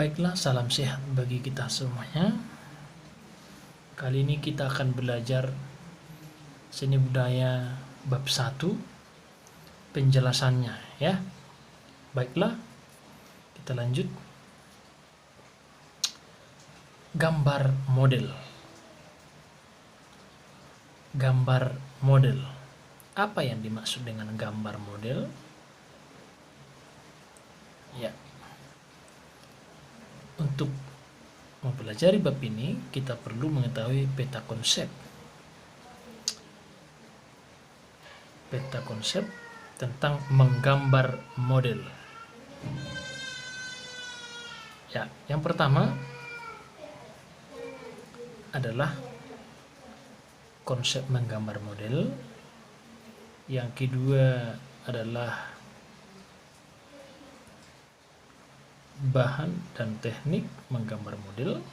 Baiklah, salam sehat bagi kita semuanya. Kali ini kita akan belajar seni budaya bab 1, penjelasannya ya. Baiklah, kita lanjut. Gambar model. Gambar model. Apa yang dimaksud dengan gambar model? Ya. Untuk mempelajari bab ini, kita perlu mengetahui peta konsep. Peta konsep tentang menggambar model. Ya, yang pertama adalah konsep menggambar model. Yang kedua adalah bahan dan teknik menggambar model.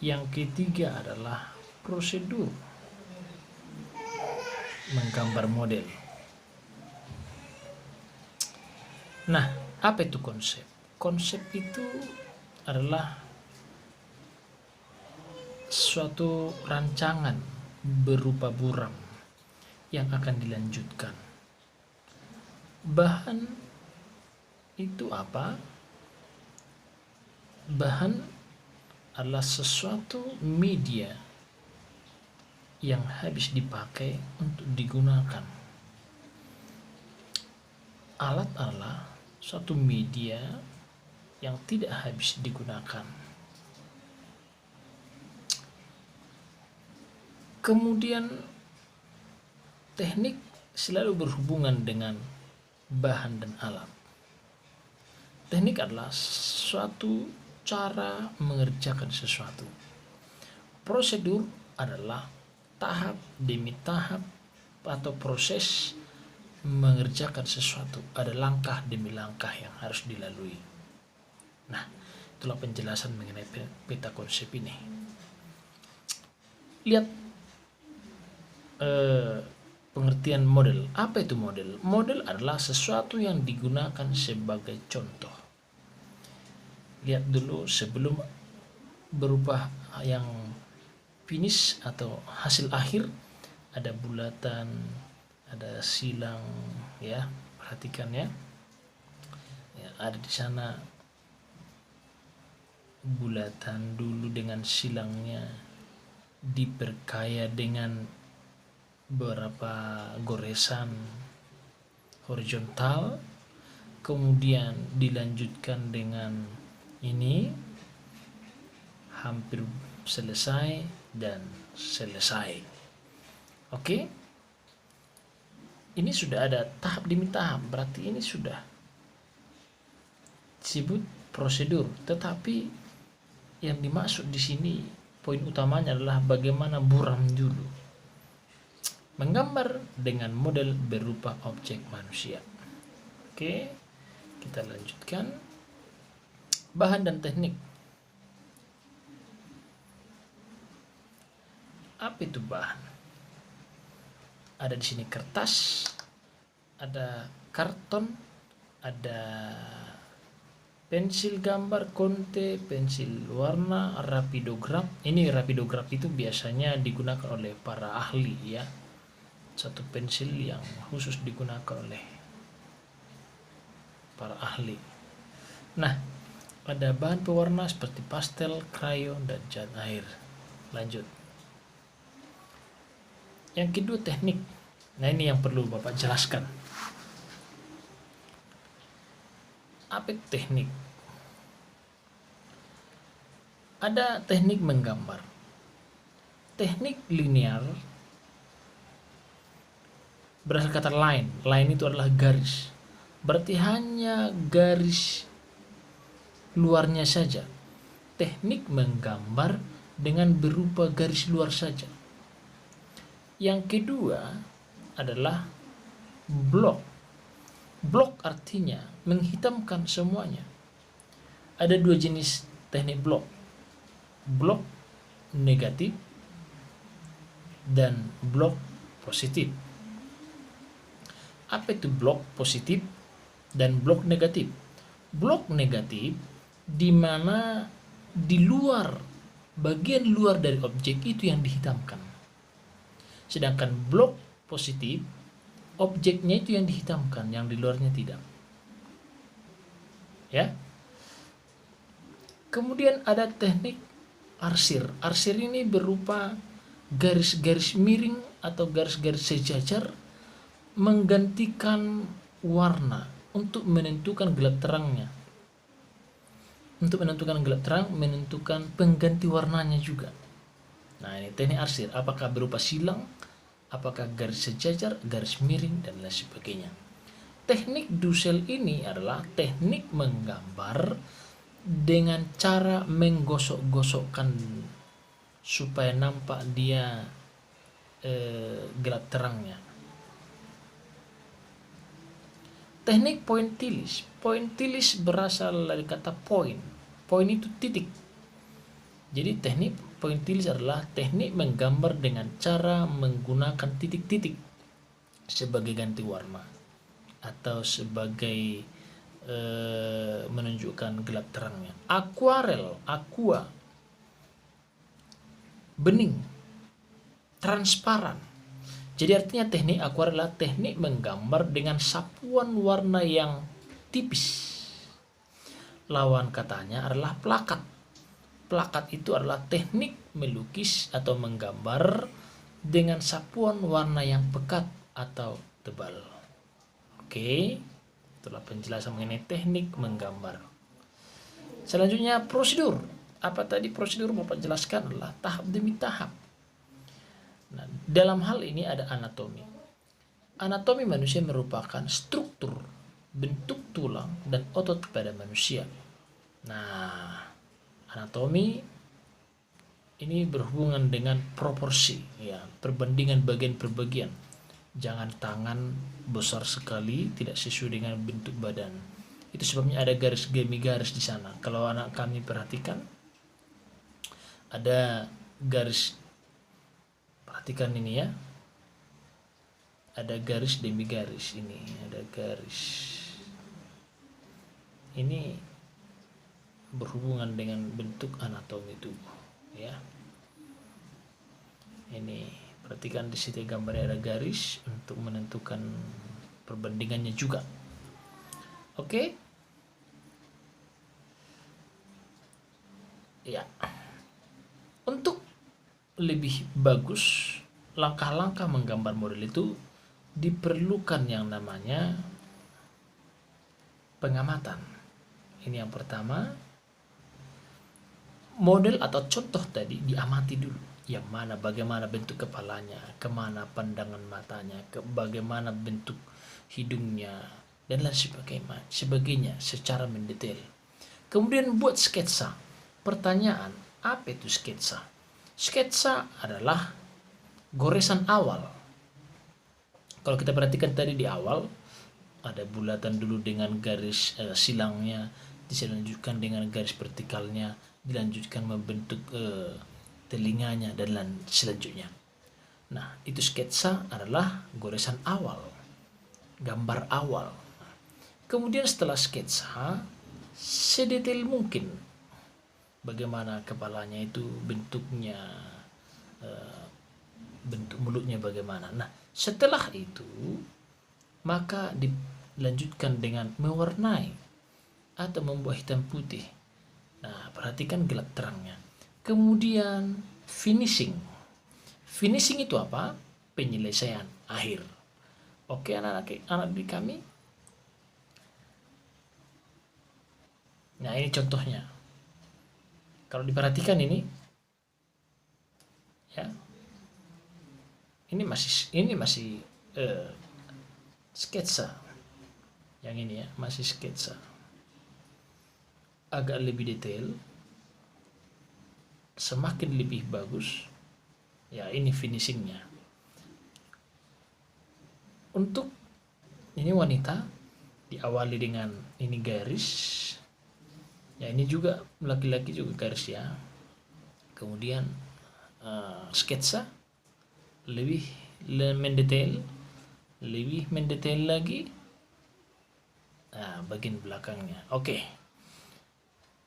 Yang ketiga adalah prosedur menggambar model. Nah, apa itu konsep? Konsep itu adalah suatu rancangan berupa buram yang akan dilanjutkan. Bahan itu apa? Bahan adalah sesuatu media yang habis dipakai untuk digunakan. Alat adalah suatu media yang tidak habis digunakan. Kemudian teknik selalu berhubungan dengan bahan dan alat. Teknik adalah suatu cara mengerjakan sesuatu. Prosedur adalah tahap demi tahap atau proses mengerjakan sesuatu. Ada langkah demi langkah yang harus dilalui. Nah, itulah penjelasan mengenai peta konsep ini. Lihat pengertian model. Apa itu model? Model adalah sesuatu yang digunakan sebagai contoh. Lihat dulu sebelum berubah yang finish atau hasil akhir, ada bulatan, ada silang ya. Perhatikan ya. Ada di sana bulatan dulu dengan silangnya, diperkaya dengan beberapa goresan horizontal, kemudian dilanjutkan dengan ini hampir selesai dan selesai. Oke? Ini sudah ada tahap demi tahap, berarti ini sudah disebut prosedur. Tetapi yang dimaksud di sini poin utamanya adalah bagaimana buram dulu. Menggambar dengan model berupa objek manusia. Oke, kita lanjutkan. Bahan dan teknik. Apa itu bahan? Ada di sini kertas, ada karton, ada pensil gambar, konte, pensil warna, rapidograf. Ini rapidograf itu biasanya digunakan oleh para ahli ya. Satu pensil yang khusus digunakan oleh para ahli. Nah, ada bahan pewarna seperti pastel, krayon, dan cat air. Lanjut. Yang kedua teknik. Nah, ini yang perlu Bapak jelaskan. Apa itu teknik? Ada teknik menggambar. Teknik linear berasal kata line. Line itu adalah garis. Berarti hanya garis luarnya saja. Teknik menggambar dengan berupa garis luar saja. Yang kedua adalah blok. Blok artinya menghitamkan semuanya. Ada dua jenis teknik blok. Blok negatif dan blok positif. Apa itu blok positif dan blok negatif? Blok negatif di mana di luar, bagian luar dari objek itu yang dihitamkan. Sedangkan blok positif, objeknya itu yang dihitamkan, yang di luarnya tidak. Ya. Kemudian ada teknik arsir. Arsir ini berupa garis-garis miring atau garis-garis sejajar menggantikan warna untuk menentukan gelap terangnya. Untuk menentukan gelap terang, menentukan pengganti warnanya juga. Nah, ini teknik arsir. Apakah berupa silang, apakah garis sejajar, garis miring, dan lain sebagainya. Teknik Dussel ini adalah teknik menggambar dengan cara menggosok-gosokkan supaya nampak dia gelap terangnya. Teknik pointillis. Pointillis berasal dari kata point. Point itu titik. Jadi teknik pointillis adalah teknik menggambar dengan cara menggunakan titik-titik sebagai ganti warna atau sebagai menunjukkan gelap terangnya. Akuarel, aqua, bening, transparan. Jadi artinya teknik akuarel adalah teknik menggambar dengan sapuan warna yang tipis. Lawan katanya adalah plakat. Plakat itu adalah teknik melukis atau menggambar dengan sapuan warna yang pekat atau tebal. Oke. Itulah penjelasan mengenai teknik menggambar. Selanjutnya prosedur. Apa tadi prosedur Bapak jelaskan adalah tahap demi tahap. Nah, dalam hal ini ada anatomi. Anatomi manusia merupakan struktur, bentuk tulang dan otot pada manusia. Nah, anatomi ini berhubungan dengan proporsi, ya, perbandingan bagian per bagian. Jangan tangan besar sekali tidak sesuai dengan bentuk badan. Itu sebabnya ada garis demi garis di sana. Kalau anak kami perhatikan, ada garis, perhatikan ini ya, ada garis demi garis, ini ada garis, ini berhubungan dengan bentuk anatomi tubuh, ya. Ini perhatikan di situ gambarnya ada garis untuk menentukan perbandingannya juga. Oke? Ya. Untuk lebih bagus langkah-langkah menggambar model itu diperlukan yang namanya pengamatan. Ini yang pertama. Model atau contoh tadi diamati dulu. Yang mana, bagaimana bentuk kepalanya, kemana pandangan matanya, bagaimana bentuk hidungnya, dan lain sebagainya secara mendetail. Kemudian buat sketsa. Pertanyaan, apa itu sketsa? Sketsa adalah goresan awal. Kalau kita perhatikan tadi di awal, ada bulatan dulu dengan garis silangnya, dilanjutkan dengan garis vertikalnya, dilanjutkan membentuk telinganya, dan lain selanjutnya. Nah, itu sketsa adalah goresan awal, gambar awal. Kemudian setelah sketsa, sedetail mungkin bagaimana kepalanya itu bentuknya, bentuk mulutnya bagaimana. Nah, setelah itu maka dilanjutkan dengan mewarnai atau membuat hitam putih. Nah, perhatikan gelap terangnya. Kemudian finishing. Finishing itu apa? Penyelesaian akhir. Oke, anak di kami. Nah, ini contohnya. Kalau diperhatikan ini, ya, ini masih sketsa. Yang ini ya, masih sketsa. Agak lebih detail. Semakin lebih bagus, ya ini finishingnya. Untuk ini wanita diawali dengan ini garis, ya ini juga laki-laki juga garis ya. Kemudian sketsa lebih mendetail, lagi bagian belakangnya. Oke.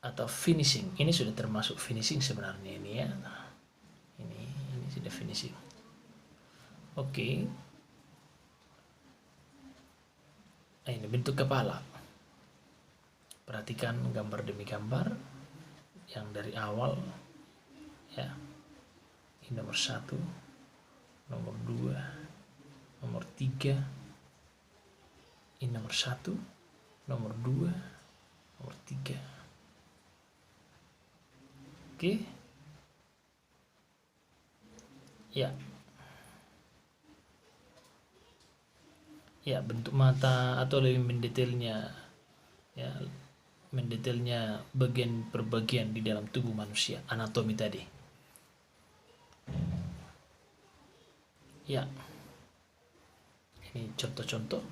atau finishing. Ini sudah termasuk finishing sebenarnya ini ya. Ini sudah finishing. Oke. Nah, ini bentuk kepala. Perhatikan gambar demi gambar yang dari awal ya. Ini nomor 1, nomor 2, nomor 3. Ini nomor 1, nomor 2, nomor 3. Oke. Ya. Ya, bentuk mata atau lebih mendetailnya ya, mendetailnya bagian per bagian di dalam tubuh manusia, anatomi tadi. Ya. Ini contoh-contoh.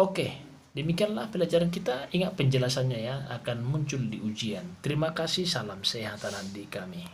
Oke, demikianlah pelajaran kita. Ingat penjelasannya ya akan muncul di ujian. Terima kasih, salam sehat adik kami.